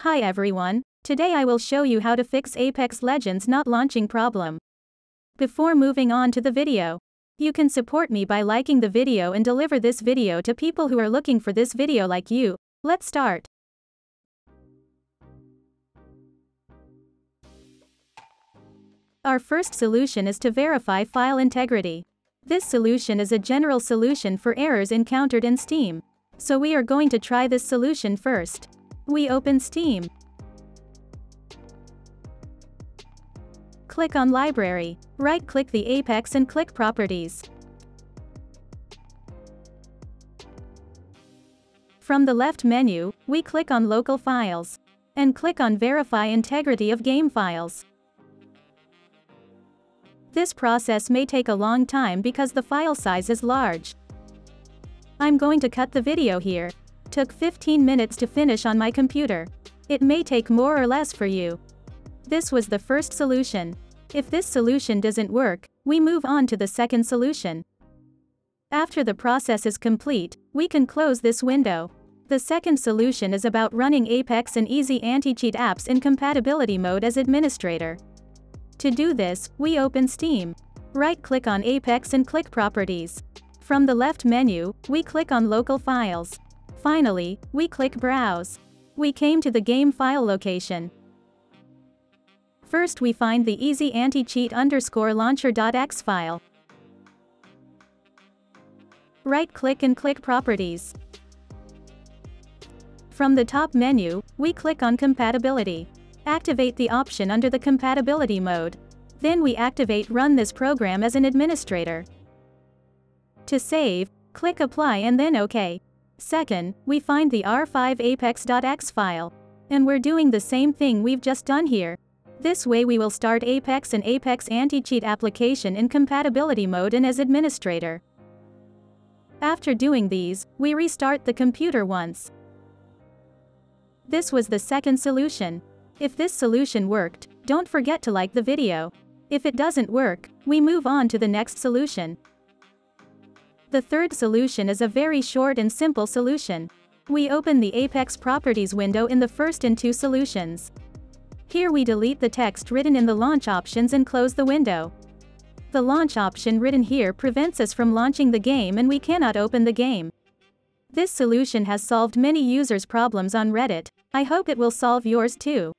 Hi everyone, today I will show you how to fix Apex Legends not launching problem. Before moving on to the video, you can support me by liking the video and deliver this video to people who are looking for this video like you. Let's start. Our first solution is to verify file integrity. This solution is a general solution for errors encountered in Steam. So we are going to try this solution first. We open Steam. Click on Library. Right-click the Apex and click Properties. From the left menu, we click on Local Files. And click on Verify Integrity of Game Files. This process may take a long time because the file size is large. I'm going to cut the video here. Took 15 minutes to finish on my computer. It may take more or less for you. This was the first solution. If this solution doesn't work, we move on to the second solution. After the process is complete, we can close this window. The second solution is about running Apex and easy anti-cheat apps in compatibility mode as administrator. To do this, we open Steam. Right-click on Apex and click Properties. From the left menu, we click on Local Files. Finally, we click Browse. We came to the game file location. First we find the easy anti-cheat _launcher.exe file. Right-click and click Properties. From the top menu, we click on Compatibility. Activate the option under the compatibility mode. Then we activate Run this program as an administrator. To save, click Apply and then OK. Second, we find the R5 apex.exe file. And we're doing the same thing we've just done here. This way we will start Apex and Apex anti-cheat application in compatibility mode and as administrator. After doing these, we restart the computer once. This was the second solution. If this solution worked, don't forget to like the video. If it doesn't work, we move on to the next solution. The third solution is a very short and simple solution. We open the Apex Properties window in the first and two solutions. Here we delete the text written in the launch options and close the window. The launch option written here prevents us from launching the game and we cannot open the game. This solution has solved many users' problems on Reddit. I hope it will solve yours too.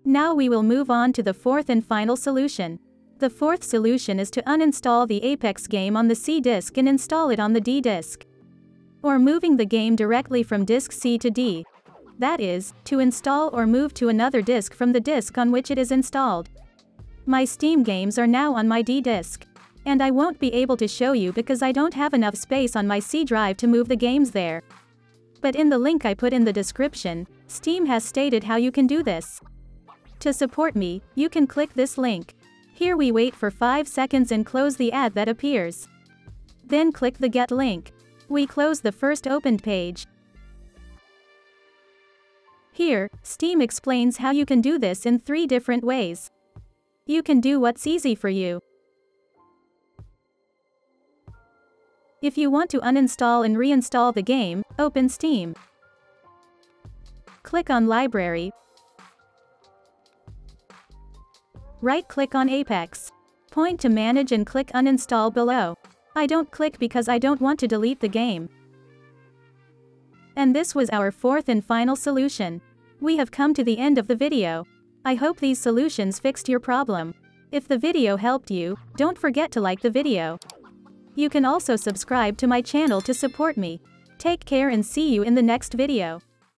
Now we will move on to the fourth and final solution. The fourth solution is to uninstall the Apex game on the C disk and install it on the D disk. Or moving the game directly from disk C to D. That is, to install or move to another disk from the disk on which it is installed. My Steam games are now on my D disk. And I won't be able to show you because I don't have enough space on my C drive to move the games there. But in the link I put in the description, Steam has stated how you can do this. To support me, you can click this link. Here we wait for 5 seconds and close the ad that appears. Then click the Get link. We close the first opened page. Here, Steam explains how you can do this in 3 different ways. You can do what's easy for you. If you want to uninstall and reinstall the game, open Steam. Click on Library. Right-click on Apex. Point to Manage and click Uninstall below. I don't click because I don't want to delete the game. And this was our fourth and final solution. We have come to the end of the video. I hope these solutions fixed your problem. If the video helped you, don't forget to like the video. You can also subscribe to my channel to support me. Take care and see you in the next video.